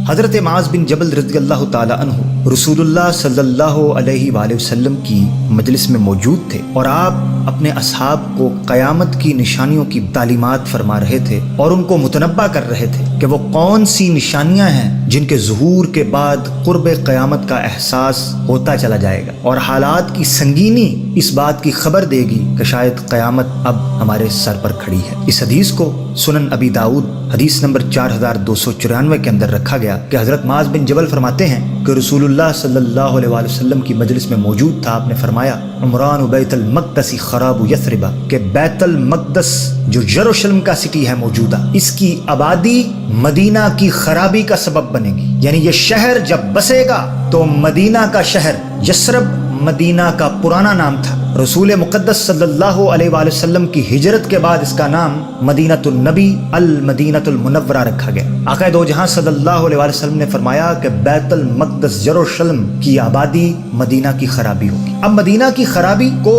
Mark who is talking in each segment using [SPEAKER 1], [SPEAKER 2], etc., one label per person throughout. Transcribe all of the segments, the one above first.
[SPEAKER 1] حضرت معاذ بن جبل رضی اللہ تعالی عنہ رسولullah صلی اللہ علیہ وآلہ وسلم کی مجلس میں موجود تھے اور آپ اپنے اصحاب کو قیامت کی نشانیوں کی تعلیمات فرما رہے تھے اور ان کو متنبہ کر رہے تھے کہ وہ کون سی نشانیاں ہیں جن کے ظہور کے بعد قرب قیامت کا احساس ہوتا چلا جائے گا اور حالات کی سنگینی اس بات کی خبر دے گی کہ شاید قیامت اب ہمارے سر پر کھڑی ہے۔ اس حدیث کو سنن ابی داؤد حدیث نمبر 4294 کے اندر رکھا گیا کہ حضرت معاذ بن جبل فرماتے ہیں کہ رسول اللہ صلی اللہ علیہ وآلہ وسلم کی مجلس میں موجود تھا۔ آپ نے فرمایا عمران بیت المقدس خراب یثرب، کہ بیت المقدس جو یروشلم کا سٹی ہے موجودہ، اس کی آبادی مدینہ کی خرابی کا سبب بنے گی، یعنی یہ شہر جب بسے گا تو مدینہ کا شہر یثرب مدینہ کا پرانا نام تھا۔ رسول مقدس صلی اللہ علیہ وآلہ وسلم کی ہجرت کے بعد اس کا نام مدینۃ النبی المدینۃ المنورہ رکھا گیا۔ آقا دو جہاں صلی اللہ علیہ وآلہ وسلم نے فرمایا کہ بیت المقدس یروشلم کی آبادی مدینہ کی خرابی ہوگی۔ اب مدینہ کی خرابی کو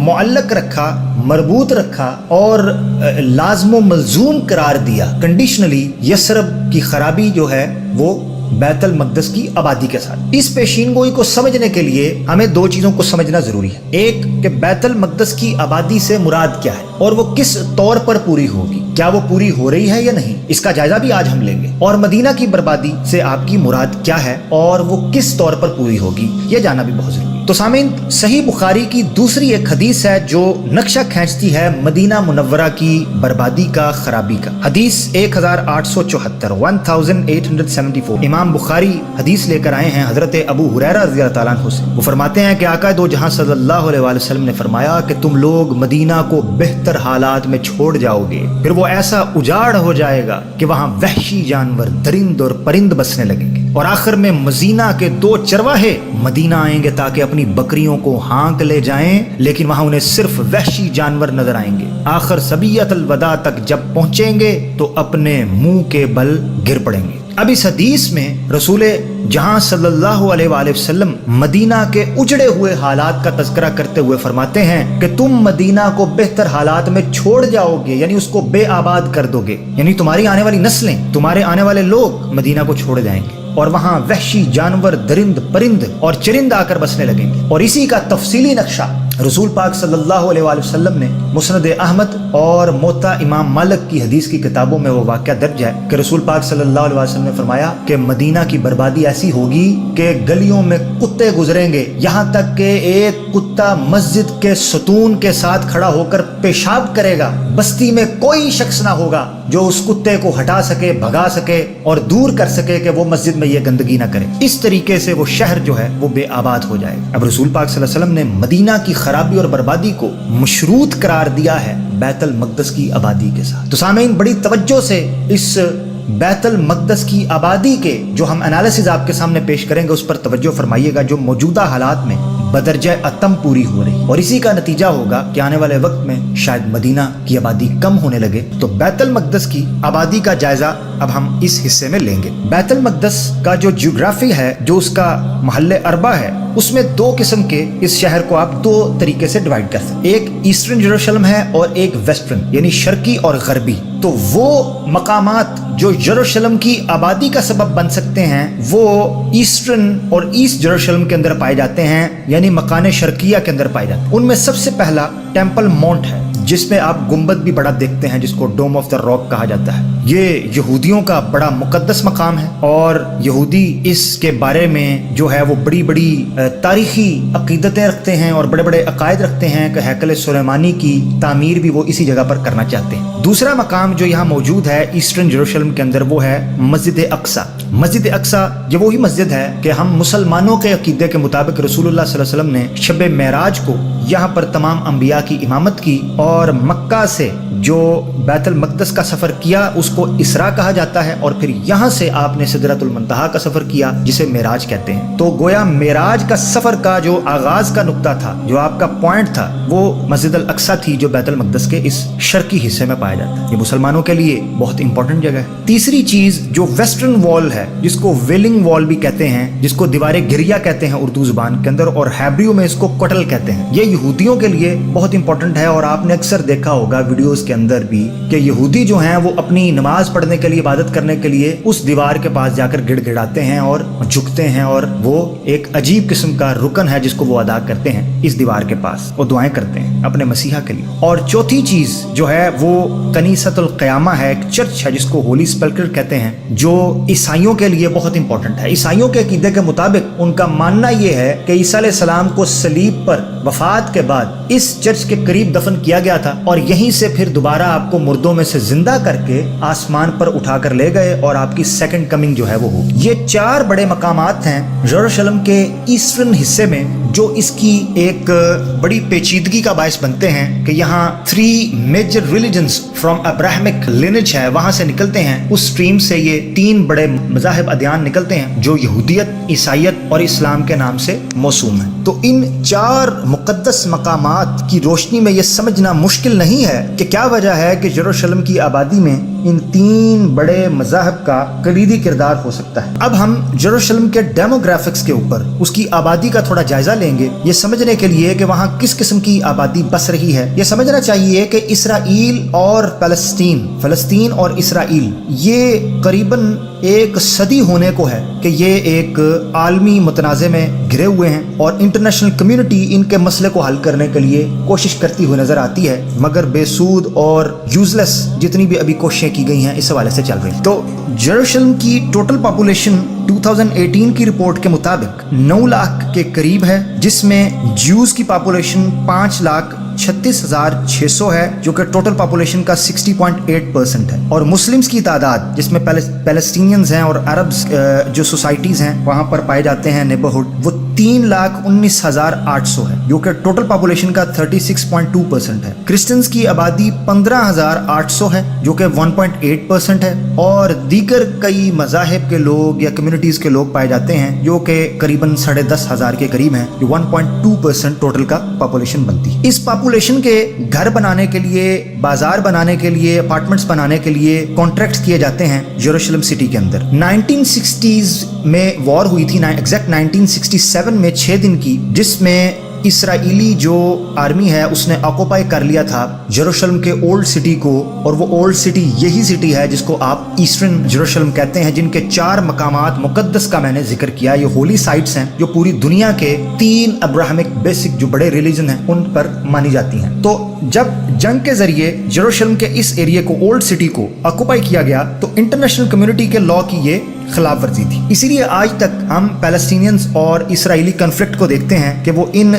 [SPEAKER 1] معلق رکھا، مربوط رکھا اور لازم و ملزوم قرار دیا کنڈیشنلی یثرب کی خرابی جو ہے وہ بیت المقدس کی آبادی کے ساتھ۔ اس پیشین گوئی کو سمجھنے کے لیے ہمیں دو چیزوں کو سمجھنا ضروری ہے۔ ایک کہ بیت المقدس کی آبادی سے مراد کیا ہے اور وہ کس طور پر پوری ہوگی، کیا وہ پوری ہو رہی ہے یا نہیں، اس کا جائزہ بھی آج ہم لیں گے۔ اور مدینہ کی بربادی سے آپ کی مراد کیا ہے اور وہ کس طور پر پوری ہوگی، یہ جاننا بھی بہت ضروری ہے۔ تو سامعین، صحیح بخاری کی دوسری ایک حدیث ہے جو نقشہ کھینچتی ہے مدینہ منورہ کی بربادی کا، خرابی کا۔ حدیث 1874 1874 امام بخاری حدیث لے کر آئے ہیں حضرت ابو ہریرہ رضی اللہ تعالیٰ عنہ سے۔ وہ فرماتے ہیں کہ آقا دو جہاں صلی اللہ علیہ وآلہ وسلم نے فرمایا کہ تم لوگ مدینہ کو بہتر حالات میں چھوڑ جاؤ گے، پھر وہ ایسا اجاڑ ہو جائے گا کہ وہاں وحشی جانور، درند اور پرند بسنے لگیں گے، اور آخر میں مدینہ کے دو چرواہے مدینہ آئیں گے تاکہ اپنی بکریوں کو ہانک لے جائیں، لیکن وہاں انہیں صرف وحشی جانور نظر آئیں گے۔ آخر سبیعۃ الوداع تک جب پہنچیں گے تو اپنے منہ کے بل گر پڑیں گے۔ اب اس حدیث میں رسول جہاں صلی اللہ علیہ وآلہ وسلم مدینہ کے اجڑے ہوئے حالات کا تذکرہ کرتے ہوئے فرماتے ہیں کہ تم مدینہ کو بہتر حالات میں چھوڑ جاؤ گے، یعنی اس کو بے آباد کر دو گے، یعنی تمہاری آنے والی نسلیں، تمہارے آنے والے لوگ مدینہ کو چھوڑ جائیں گے اور وہاں وحشی جانور، درند، پرند اور چرند آ کر بسنے لگیں گے۔ اور اسی کا تفصیلی نقشہ رسول پاک صلی اللہ علیہ وآلہ وسلم نے مسند احمد اور موطا امام مالک کی حدیث کی کتابوں میں وہ واقعہ درج ہے کہ رسول پاک صلی اللہ علیہ وسلم نے فرمایا کہ مدینہ کی بربادی ایسی ہوگی کہ گلیوں میں کتے گزریں گے، یہاں تک کہ ایک کتا مسجد کے ستون کے ساتھ کھڑا ہو کر پیشاب کرے گا، بستی میں کوئی شخص نہ ہوگا جو اس کتے کو ہٹا سکے، بھگا سکے اور دور کر سکے کہ وہ مسجد میں یہ گندگی نہ کرے۔ اس طریقے سے وہ شہر جو ہے وہ بے آباد ہو جائے گا۔ اب رسول پاک صلی اللہ علیہ وسلم نے مدینہ کی خرابی اور بربادی کو مشروط قرار دیا ہے بیت المقدس کی آبادی کے ساتھ۔ تو سامعین، بڑی توجہ سے اس بیت المقدس کی آبادی کے جو ہم انالیسز آپ کے سامنے پیش کریں گے اس پر توجہ فرمائیے گا، جو موجودہ حالات میں بدرجہ اتم پوری ہو رہی، اور اسی کا نتیجہ ہوگا کہ آنے والے وقت میں شاید مدینہ کی آبادی کم ہونے لگے۔ تو بیت المقدس کی آبادی کا جائزہ اب ہم اس حصے میں لیں گے۔ بیت المقدس کا جو جیوگرافی ہے، جو اس کا محل اربع ہے، اس میں دو قسم کے اس شہر کو آپ دو طریقے سے ڈیوائیڈ کر سکتے ہیں۔ ایک ایسٹرن یروشلم ہے اور ایک ویسٹرن، یعنی شرقی اور غربی۔ تو وہ مقامات جو یروشلم کی آبادی کا سبب بن سکتے ہیں وہ ایسٹرن اور ایسٹ یروشلم کے اندر پائے جاتے ہیں، یعنی مکان شرقیہ کے اندر پائے جاتے ہیں۔ ان میں سب سے پہلا ٹیمپل ماؤنٹ ہے، جس میں آپ گنبد بھی بڑا دیکھتے ہیں، جس کو ڈوم آف دا راک کہا جاتا ہے۔ یہ یہودیوں کا بڑا مقدس مقام ہے اور یہودی اس کے بارے میں جو ہے وہ بڑی بڑی تاریخی عقیدتیں رکھتے ہیں اور بڑے بڑے عقائد رکھتے ہیں کہ ہیکل سلیمانی کی تعمیر بھی وہ اسی جگہ پر کرنا چاہتے ہیں۔ دوسرا مقام جو یہاں موجود ہے ایسٹرن یروشلم کے اندر وہ ہے مسجد اقصیٰ۔ مسجد اقصیٰ یہ وہی مسجد ہے کہ ہم مسلمانوں کے عقیدے کے مطابق رسول اللہ صلی اللہ علیہ وسلم نے شب معراج کو یہاں پر تمام انبیاء کی امامت کی، اور مکہ سے جو بیت المقدس کا سفر کیا اس کو اسراء کہا جاتا ہے، اور پھر یہاں سے آپ نے سدرۃ المنتہا کا سفر کیا جسے معراج کہتے ہیں۔ تو گویا معراج کا سفر کا جو آغاز کا نقطہ تھا، جو آپ کا پوائنٹ تھا، وہ مسجد الاقصیٰ تھی جو بیت المقدس کے اس شرقی حصے میں پایا جاتا ہے۔ یہ مسلمانوں کے لیے بہت امپورٹنٹ جگہ ہے۔ تیسری چیز جو ویسٹرن وال ہے، جس کو ویلنگ وال بھی کہتے ہیں، جس کو دیوار گریا کہتے ہیں اردو زبان کے اندر، اور ہیبریو میں اس کو کٹل کہتے ہیں، یہ यहूदियों के लिए बहुत इंपॉर्टेंट है। और आपने अक्सर देखा होगा वीडियोस के अंदर भी कि यहूदी जो हैं वो अपनी नमाज पढ़ने के लिए, इबादत करने के लिए उस दीवार के पास जाकर गिड़गिड़ाते हैं और झुकते हैं, और वो एक अजीब किस्म का रुकन है जिसको वो अदा करते हैं इस दीवार के पास, वो दुआएं करते हैं अपने मसीहा के लिए। और चौथी चीज जो है वो कनीसतुल क़यामा है, एक चर्च है जिसको होली सेपल्चर कहते हैं, जो ईसाइयों के लिए बहुत इंपॉर्टेंट है। ईसाइयों के अकीदे के मुताबिक उनका मानना यह है कि ईसा अलैहिस्सलाम को सलीब पर वफात के बाद इस चर्च के करीब दफन किया गया था, और यहीं से फिर दोबारा आपको मुर्दों में से जिंदा करके आसमान पर उठाकर ले गए और आपकी सेकंड कमिंग जो है वो होगी। ये 4 बड़े मकामात हैं यरूशलेम के ईस्टर्न हिस्से में जो इसकी एक बड़ी पेचीदगी का बायस बनते हैं कि यहाँ 3 major religions from Abrahamic lineage है, वहां से निकलते हैं। उस स्ट्रीम से ये 3 बड़े मज़ाहिब अदियान निकलते हैं जो यहूदियत, ईसाइयत और इस्लाम के नाम से मौसूम है। तो इन 4 मुक़द्दस मकामात की रोशनी में ये समझना मुश्किल नहीं है कि क्या वजह है कि यरूशलेम की आबादी में इन 3 बड़े मज़ाहिब का कलीदी किरदार हो सकता है। अब हम यरूशलेम के डेमोग्राफिक्स के ऊपर उसकी आबादी का थोड़ा जायजा लेंगे, ये समझने के लिए कि वहाँ किस किस्म की आबादी बस रही है। ये समझना चाहिए कि इसराइल और फ़लस्तीन और इसराइल ये करीबन 1 सदी होने को है कि ये एक आलमी मुतनाज़े में घिरे हुए हैं, और इंटरनेशनल कम्युनिटी इनके मसले को हल करने के लिए कोशिश करती हुई नजर आती है, मगर बेसूद और यूजलेस जितनी भी अभी कोशिशें की गई हैं इस हवाले से चल रही। तो यरूशलेम की टोटल पॉपुलेशन 2018 की रिपोर्ट के मुताबिक 9 लाख के करीब है, जिसमें ज्यूज की पॉपुलेशन 5,36,600 है जो कि टोटल पॉपुलेशन का 60.8% है, और मुस्लिम्स की तादाद जिसमें पैलेस्टीनियंस हैं और अरब्स जो सोसाइटीज हैं वहां पर पाए जाते हैं नेबरहुड, वो 3,19,800 है जो कि टोटल पॉपुलेशन का 36.2% है। क्रिश्चियंस की आबादी 15,800 है जो कि 1.8% है, और दीगर कई मज़ाहिब के लोग या कम्युनिटीज के लोग पाए जाते हैं जो कि करीबन 10,500 के करीब हैं, जो 1.2% टोटल का पॉपुलेशन बनती है। इस पॉपुलेशन के घर बनाने के लिए, बाजार बनाने के लिए, अपार्टमेंट्स बनाने के लिए कॉन्ट्रैक्ट किए जाते हैं यरूशलेम सिटी के अंदर। 1960s में वॉर हुई थी, एग्जैक्ट 1967 में 6 दिन की, जिसमें इसराइली जो आर्मी है उसने ऑक्युपाई कर लिया था यरूशलेम के ओल्ड सिटी को, और वो ओल्ड सिटी यही सिटी है जिसको आप ईस्टर्न यरूशलेम कहते हैं, जिनके 4 मकामात मुकद्दस का मैंने जिक्र किया। ये होली साइट्स हैं जो पूरी दुनिया के 3 अब्राहमिक बेसिक जो बड़े रिलीजन हैं उन पर मानी जाती हैं। तो जब जंग के जरिए यरूशलेम के इस एरिया को, ओल्ड सिटी को ऑक्युपाई किया गया, तो इंटरनेशनल कम्युनिटी के लॉ की ये खिलाफ वर्जी थी। इसीलिए आज तक हम पैलेस्टीनियंस और इसराइली कन्फ्लिक्ट को देखते हैं कि वो इन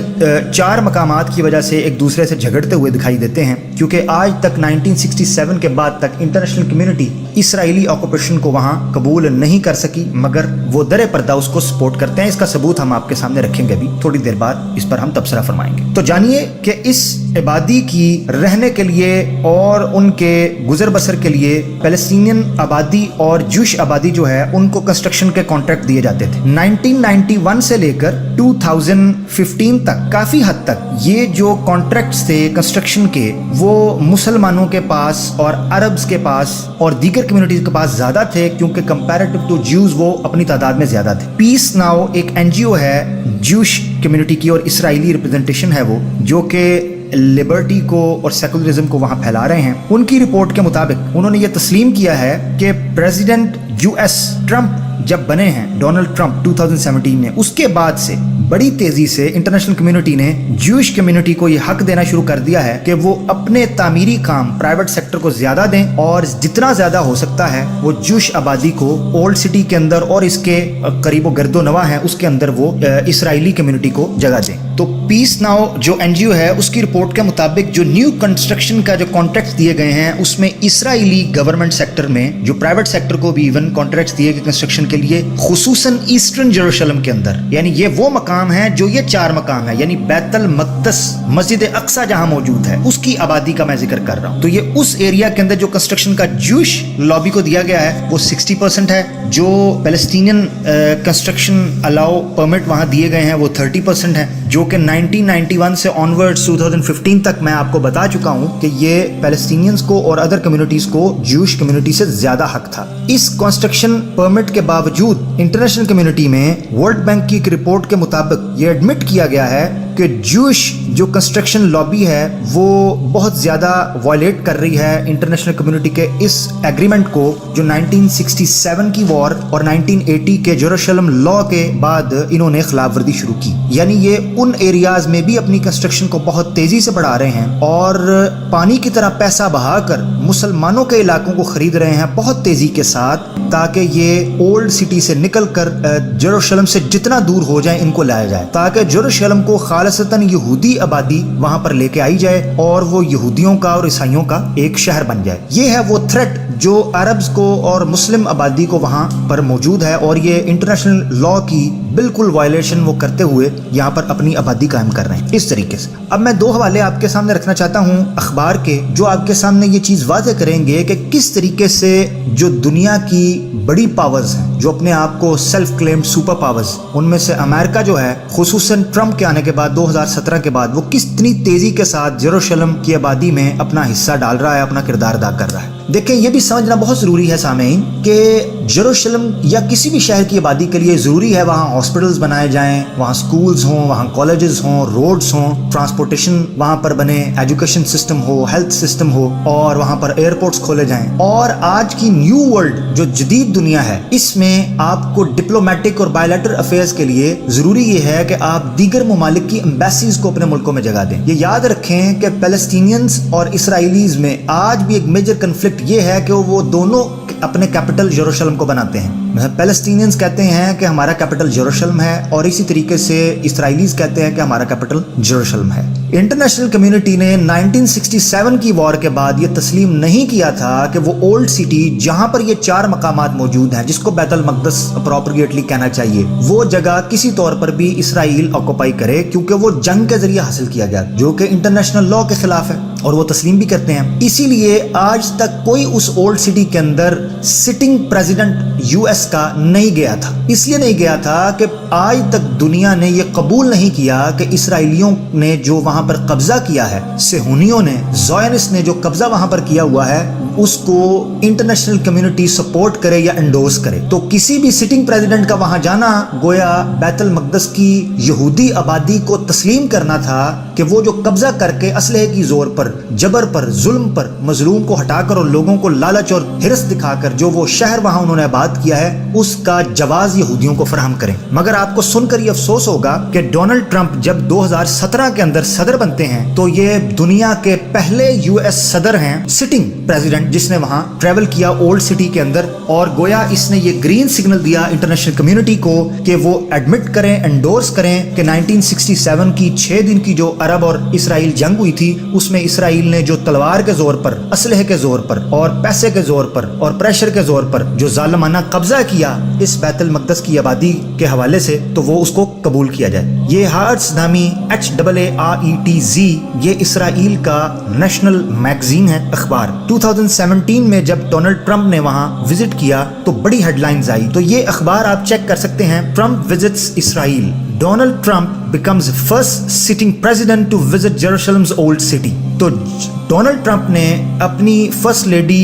[SPEAKER 1] 4 मकामात की वजह से एक दूसरे से झगड़ते हुए दिखाई देते हैं, क्योंकि आज तक 1967 के बाद तक इंटरनेशनल कम्युनिटी इसराइली ऑक्यूपेशन को वहां कबूल नहीं कर सकी, मगर वो दरे पर्दा उसको सपोर्ट करते हैं। इसका सबूत हम आपके सामने रखेंगे अभी थोड़ी देर बाद, इस पर हम तबसरा फरमाएंगे। तो जानिए कि इस इबादी की रहने के लिए और उनके गुजर बसर के लिए पैलेस्टीनियन आबादी और जूश आबादी जो है उनको कंस्ट्रक्शन के कॉन्ट्रैक्ट दिए जाते थे। 1991 से लेकर 2015 तक काफी हद तक ये जो कॉन्ट्रैक्ट्स थे कंस्ट्रक्शन के, वो मुसलमानों के पास और अरब्स के पास और दीगर कम्युनिटीज के पास ज्यादा थे, क्योंकि कंपैरेटिव टू ज्यूज वो अपनी तादाद में ज्यादा थे। पीस नाउ एक एनजीओ है ज्यूश कम्युनिटी की और इसराइली रिप्रेजेंटेशन है वो, जो कि लिबर्टी को और सेकुलरिज्म को वहां फैला रहे हैं। उनकी रिपोर्ट के मुताबिक उन्होंने ये तस्लीम किया है कि प्रेसिडेंट यूएस ट्रंप जब बने हैं, डोनाल्ड ट्रंप 2017 में, उसके बाद से बड़ी तेजी से इंटरनेशनल कम्युनिटी ने ज्यूश कम्युनिटी को यह हक देना शुरू कर दिया है कि वो अपने तामीरी काम प्राइवेट सेक्टर को ज्यादा दें, और जितना ज्यादा हो सकता है वो ज्यूश आबादी को ओल्ड सिटी के अंदर और इसके करीबो गर्दो नवा है उसके अंदर वो इसराइली कम्युनिटी को जगह दें। तो पीस नाउ जो एनजीओ है उसकी रिपोर्ट के मुताबिक जो न्यू कंस्ट्रक्शन का जो कॉन्ट्रैक्ट दिए गए हैं उसमें इसराइली गवर्नमेंट सेक्टर में, जो प्राइवेट सेक्टर को भी इवन कॉन्ट्रैक्ट दिए गए कंस्ट्रक्शन के लिए, खुसूसन ईस्टर्न यरूशलेम के अंदर, यानी ये वो मकाम है जो ये 4 मकाम है, यानी बैतुल मक़दस, मस्जिद अक्सा जहां मौजूद है, उसकी आबादी का मैं जिक्र कर रहा हूं। तो ये उस एरिया के अंदर जो कंस्ट्रक्शन का ज्यूश लॉबी को दिया गया है वो 60% है, जो पैलेस्टीनियन कंस्ट्रक्शन अलाउ परमिट वहां दिए गए हैं वो 30% है, जो कि 1991 से ऑनवर्ड्स 2015 तक मैं आपको बता चुका हूं कि ये पैलेस्टीनियंस को और अदर कम्युनिटीज को ज्यूश कम्युनिटी से ज्यादा हक था। इस कंस्ट्रक्शन परमिट के बावजूद इंटरनेशनल कम्युनिटी में वर्ल्ड बैंक की एक रिपोर्ट के मुताबिक ये एडमिट किया गया है कि जूश जो कंस्ट्रक्शन लॉबी है वो बहुत ज़्यादा वायलेट कर रही है इंटरनेशनल कम्युनिटी के इस एग्रीमेंट को, जो 1967 की वॉर और 1980 के जेरूशलम लॉ के बाद इन्होंने खिलाफ वर्जी शुरू की। यानी ये उन एरियाज में भी अपनी कंस्ट्रक्शन को बहुत तेज़ी से बढ़ा रहे हैं और पानी की तरह पैसा बहाकर मुसलमानों के इलाकों को खरीद रहे हैं बहुत तेज़ी के साथ, ताकि ये ओल्ड सिटी से निकल कर जेरूशलम से जितना दूर हो जाए इनको लाया जाए, ताकि जेरूशलम को खालिसतन यहूदी आबादी वहां पर लेके आई जाए और वो यहूदियों का और ईसाइयों का एक शहर बन जाए। ये है वो थ्रेट जो अरब्स को और मुस्लिम आबादी को वहां पर मौजूद है और ये इंटरनेशनल लॉ की बिल्कुल वायलेशन वो करते हुए यहाँ पर अपनी आबादी कायम कर रहे हैं इस तरीके से। अब मैं दो हवाले आपके सामने रखना चाहता हूँ अखबार के, जो आपके सामने ये चीज़ वाज़ेह करेंगे कि किस तरीके से जो दुनिया की बड़ी पावर्स हैं, जो अपने आप को सेल्फ क्लेम्ड सुपर पावर्स, उनमें से अमेरिका जो है खुसूसन ट्रंप के आने के बाद 2017 के बाद वो कितनी तेज़ी के साथ जेरूशलम की आबादी में अपना हिस्सा डाल रहा है, अपना किरदार अदा कर रहा है। देखें, ये भी समझना बहुत ज़रूरी है सामईन कि जेरूशलम या किसी भी शहर की आबादी के लिए ज़रूरी है वहाँ हॉस्पिटल्स बनाए जाएं, वहाँ स्कूल्स हों, वहाँ कॉलेजेस हों, रोड्स हों, ट्रांसपोर्टेशन वहाँ पर बने, एजुकेशन सिस्टम हो, हेल्थ सिस्टम हो और वहाँ पर एयरपोर्ट्स खोले जाएं। और आज की न्यू वर्ल्ड जो जदीद दुनिया है, इसमें आपको डिप्लोमेटिक और बायलैटरल अफेयर्स के लिए ज़रूरी ये है कि आप दीगर ममालिक की एम्बेसीज को अपने मुल्कों में जगह दें। ये याद रखें कि पैलेस्टीनियंस और इसराइलीज में आज भी एक मेजर कन्फ्लिक्ट ये है कि वो दोनों अपने कैपिटल जेरूशलम को बनाते हैं। पैलेस्टीनियंस कहते हैं कि हमारा कैपिटल जेरूशलम है और इसी तरीके से इसराइलीज कहते हैं कि हमारा कैपिटल जेरूशलम है। इंटरनेशनल कम्युनिटी ने 1967 की वॉर के बाद ये तस्लीम नहीं किया था कि वो ओल्ड सिटी जहां पर ये 4 मकामात मौजूद हैं, जिसको बैतुल मक़दस अप्रोप्रिएटली कहना चाहिए, वो जगह किसी तौर पर भी इसराइल ऑक्यूपाई करे, क्योंकि वो जंग के जरिए हासिल किया गया, जो कि इंटरनेशनल लॉ के खिलाफ है और वो तस्लीम भी करते हैं। इसीलिए आज तक कोई उस ओल्ड सिटी के अंदर सिटिंग प्रेसिडेंट यूएस का नहीं गया था। इसलिए नहीं गया था कि आज तक दुनिया ने यह कबूल नहीं किया कि इसराइलियों ने जो वहां पर कब्जा किया है, सेहूनियों ने, ज़ायनिस्ट ने जो कब्जा वहां पर किया हुआ है, उसको इंटरनेशनल कम्युनिटी सपोर्ट करे या एंडोर्स करे। तो किसी भी सिटिंग प्रेसिडेंट का वहां जाना गोया बैतुल मक़दस की यहूदी आबादी को तस्लीम करना था कि वो जो कब्जा करके असलहे की जोर पर, जबर पर, जुल्म पर मजलूम को हटाकर और लोगों को लालच और हिरस दिखाकर जो वो शहर वहां उन्होंने आबाद किया है, उसका जवाज यहूदियों को फराहम करें। मगर आपको सुनकर ये अफसोस होगा कि डोनाल्ड ट्रंप जब 2017 के अंदर सदर बनते हैं तो ये दुनिया के पहले यूएस सदर हैं, सिटिंग प्रेसिडेंट, जिसने वहां ट्रेवल किया ओल्ड सिटी के अंदर, और गोया इसने ये ग्रीन सिग्नल दिया इंटरनेशनल कम्युनिटी को कि वो एडमिट करें, एंडोर्स करें कि 1967 की 6 दिन की जो अरब और इसराइल जंग हुई थी, उसमें इसराइल ने जो तलवार के जोर पर, असलहे के जोर पर और पैसे के जोर पर और प्रेशर के जोर पर जो जालिमाना कब्जा किया इस बैतुल मक़दस की आबादी के हवाले से, तो वो उसको कबूल किया जाए। ये हार्ट्स नामी HAARETZ ये इसराइल का नेशनल मैगजीन है, अखबार। 2017 में जब डोनाल्ड ट्रंप ने वहां विजिट किया तो बड़ी हेडलाइंस आई। तो ये अखबार आप चेक कर सकते हैं, Trump visits Israel, Donald Trump becomes first sitting president to visit Jerusalem's old city। तो डोनाल्ड ट्रंप ने अपनी फर्स्ट लेडी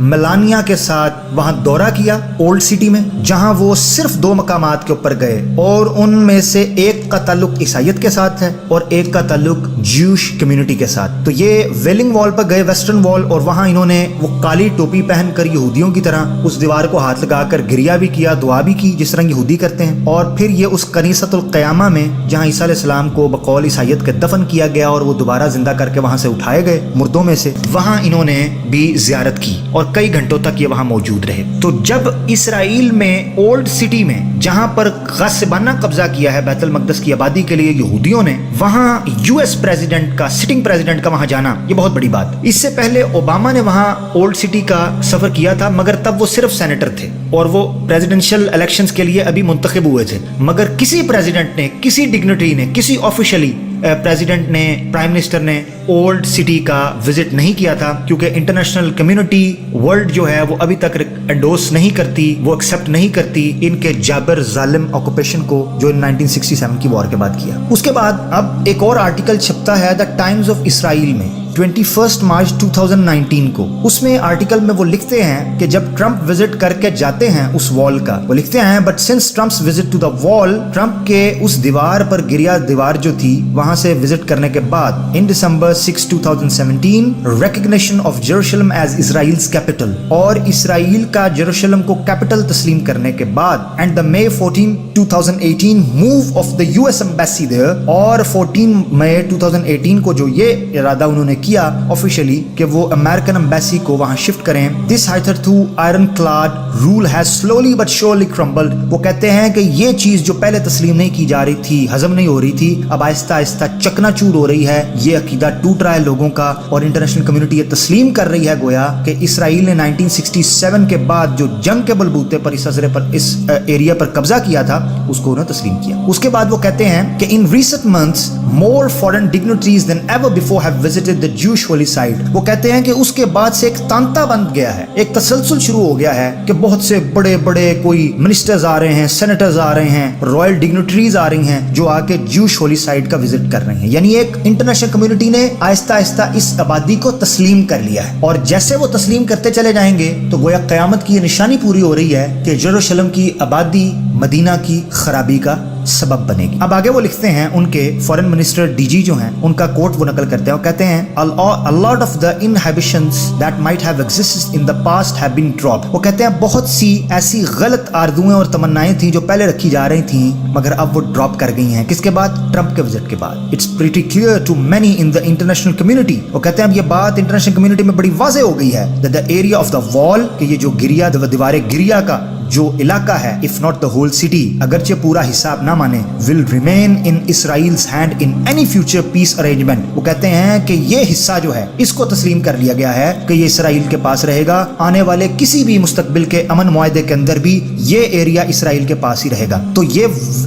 [SPEAKER 1] मेलानिया के साथ वहां दौरा किया ओल्ड सिटी में, जहां वो सिर्फ 2 मकामात के ऊपर गए और उनमें से एक का ताल्लुक ईसाइयत के साथ है और एक का ताल्लुक ज्यूश कम्युनिटी के साथ। तो ये वेलिंग वॉल पर गए, वेस्टर्न वॉल, और वहां इन्होंने वो काली टोपी पहनकर यहूदियों की तरह उस दीवार को हाथ लगाकर गिरिया भी किया, दुआ भी की, जिस तरह यहूदी करते हैं। और फिर ये उस कनीसतुल क़यामा में जहां ईसा अलैहिस्सलाम को बकौल ईसाइयत के दफन किया गया और वो दोबारा जिंदा करके वहां से उठाए गए मुर्दों में से, वहां इन्होंने भी जियारत की और कई घंटों तक ये वहां मौजूद रहे। तो जब इसराइल में ओल्ड सिटी में जहां पर गासिबाना कब्जा किया है बैतुल मक़दस की आबादी के लिए यहूदियों ने, वहां यूएस प्रेसिडेंट का, सिटिंग प्रेसिडेंट का वहां जाना, ये बहुत बड़ी बात। इससे पहले ओबामा ने वहां ओल्ड सिटी का सफर किया था, मगर तब वो सिर्फ सेनेटर थे और वो प्रेसिडेंशियल इलेक्शंस के लिए अभी मुंतखब हुए थे। मगर किसी प्रेसिडेंट ने, किसी डिग्निटरी ने, किसी ऑफिशियली प्रेसिडेंट ने, प्राइम मिनिस्टर ने ओल्ड सिटी का विजिट नहीं किया था, क्योंकि इंटरनेशनल कम्युनिटी वर्ल्ड जो है वो अभी तक एंडोर्स नहीं करती, वो एक्सेप्ट नहीं करती इनके जाबर जालिम ऑक्यूपेशन को जो 1967 की वॉर के बाद किया। उसके बाद अब एक और आर्टिकल छपता है द टाइम्स ऑफ इसराइल में 21 मार्च 2019 को। उसमें आर्टिकल में वो लिखते हैं कि जब ट्रंप विजिट करके जाते हैं उस वॉल का, वो लिखते हैं but since Trump's visit to the wall, Trump के उस दीवार पर गिरिया दीवार जो थी वहां से विजिट करने के बाद in December 6, 2017 recognition of Jerusalem as Israel's capital, और इसराइल का जेरूशलम को कैपिटल तस्लीम करने के बाद and the May 14, 2018 move of the US embassy there, और 14 मई 2018 को जो ये इरादा उन्होंने किया ऑफिशियली कि वो अमेरिकन एम्बेसी को वहां शिफ्ट करें। This hitherto ironclad rule has slowly but surely crumbled। वो कहते हैं कि ये चीज जो पहले तस्लीम नहीं की जा रही थी, हजम नहीं हो रही थी, अब आहिस्ता आहिस्ता चकनाचूर हो रही है। ये अकीदा टूट रहा है लोगों का, और इंटरनेशनल कम्युनिटी ये तस्लीम कर रही है गोया कि इसराइल ने 1967 के बाद जो जंग के बलबूते पर इस अजरे पर इस एरिया पर कब्जा किया था उसको उन्होंने तस्लीम किया। उसके बाद वो कहते हैं कि in recent months more foreign dignitaries then ever before have visited the Jews Holi site. वो कहते हैं कि उसके बाद से एक तांता बन गया है, एक तसलसल शुरू हो गया है कि बहुत से बड़े बड़े कोई मिनिस्टर्स आ रहे हैं, सेनेटर्स आ रहे हैं, रॉयल डिग्निटरीज आ रही हैं जो आके ज्यूश होली साइट का विजिट कर रहे हैं। यानी एक इंटरनेशनल कम्युनिटी ने आहिस्ता आहिस्ता इस आबादी को तस्लीम कर लिया है, और जैसे वो तस्लीम करते चले जाएंगे तो गोया क़यामत की ये निशानी पूरी हो रही है कि जेरूशलम की आबादी मदीना की खराबी का सबब बनेगी। अब आगे वो लिखते हैं, उनके फॉरेन मिनिस्टर डीजी जो हैं उनका कोट वो नकल करते हैं, वो कहते हैं a lot of the inhibitions that might have existed in the past have been dropped। वो कहते हैं बहुत सी ऐसी गलत आरज़ुएं और तमन्नाएं थी जो पहले रखी जा रही थी मगर अब वो ड्रॉप कर गई हैं। किसके बाद? ट्रंप के विजिट के बाद। It's pretty clear to many in the international community. वो कहते हैं अब ये बात इंटरनेशनल कम्युनिटी में बड़ी वाज़ेह हो गई है that the area of the wall, कि ये जो गिरिया दीवार गिरिया का जो इलाका है, if not the whole city, अगरचे पूरा हिसाब ना माने, will remain in Israel's hand in any future peace arrangement. वो कहते हैं कि ये हिस्सा जो है इसको तस्लीम कर लिया गया है कि ये इसराइल के पास रहेगा, आने वाले किसी भी मुस्तकबिल के अमन मुआहदे के अंदर भी ये एरिया इसराइल के पास ही रहेगा। तो ये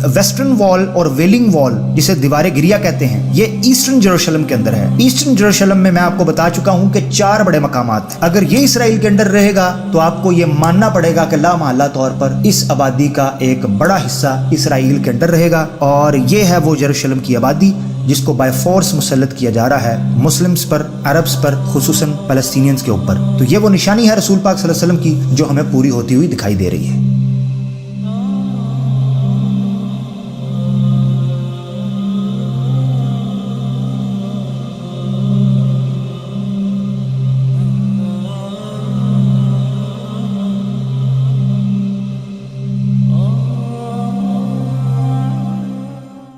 [SPEAKER 1] वेस्टर्न वॉल और वेलिंग वॉल जिसे दीवार गिरिया कहते हैं, ये ईस्टर्न जेरूशलम के अंदर है। ईस्टर्न जेरूशलम में मैं आपको बता चुका हूं कि 4 बड़े मकामात, अगर ये इसराइल के अंदर रहेगा तो आपको ये मानना पड़ेगा कि लामहल्ला तौर पर इस आबादी का एक बड़ा हिस्सा इसराइल के अंदर रहेगा, और ये है वो जेरूशलम की आबादी जिसको बाय फोर्स मुसल्लत किया जा रहा है मुस्लिम्स पर, अरब्स पर, खुसूसन पैलेस्टीनियंस के ऊपर। तो ये वो निशानी है रसूल पाक सल्लल्लाहु अलैहि वसल्लम की जो हमें पूरी होती हुई दिखाई दे रही है।